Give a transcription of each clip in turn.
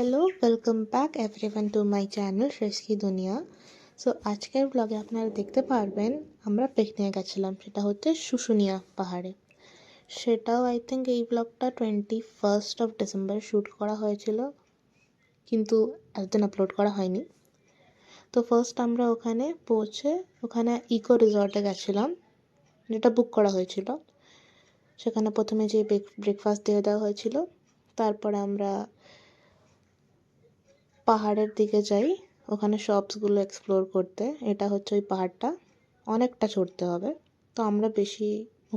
Hello, welcome back everyone to my channel শেষকি দুনিয়া। So আজকের ব্লগে আপনারা দেখতে পারবেন আমরা পিকনিকে গেছিলাম, সেটা হচ্ছে শুশুনিয়া পাহাড়ে। সেটাও আই থিঙ্ক এই ব্লগটা 21 ডিসেম্বর শ্যুট করা হয়েছিল, কিন্তু এতদিন আপলোড করা হয়নি। তো ফার্স্ট আমরা ওখানে পৌঁছে ওখানে ইকো রিসর্টে গেছিলাম, যেটা বুক করা হয়েছিল। সেখানে প্রথমে যে ব্রেকফাস্ট দিয়ে দেওয়া হয়েছিল, তারপরে আমরা পাহাড়ের দিকে যাই ওখানে শপসগুলো এক্সপ্লোর করতে। এটা হচ্ছে ওই পাহাড়টা, অনেকটা চড়তে হবে। তো আমরা বেশি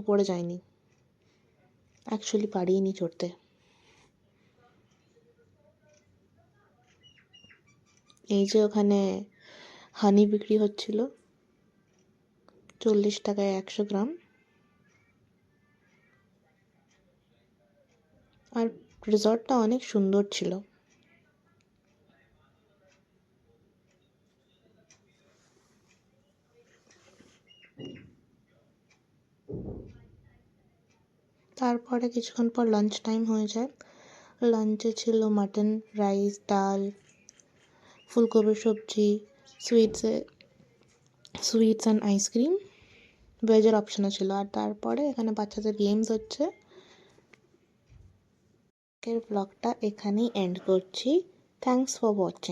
উপরে যাইনি, অ্যাকচুয়ালি পারিনি চড়তে। এই যে ওখানে হানি বিক্রি হচ্ছিল 40 টাকায় 100 গ্রাম। আর রিসর্টটা অনেক সুন্দর ছিল। তারপরে কিছুক্ষণ পর লাঞ্চ টাইম হয়ে যায়। লাঞ্চে ছিল মাটন, রাইস, ডাল, ফুলকপির সবজি, সুইটস অ্যান্ড আইসক্রিম। ভেজের অপশনও ছিল। আর তারপরে এখানে বাচ্চাদের গেমস হচ্ছে। আজকের ব্লগটা এখানেই এন্ড করছি। Thanks for watching.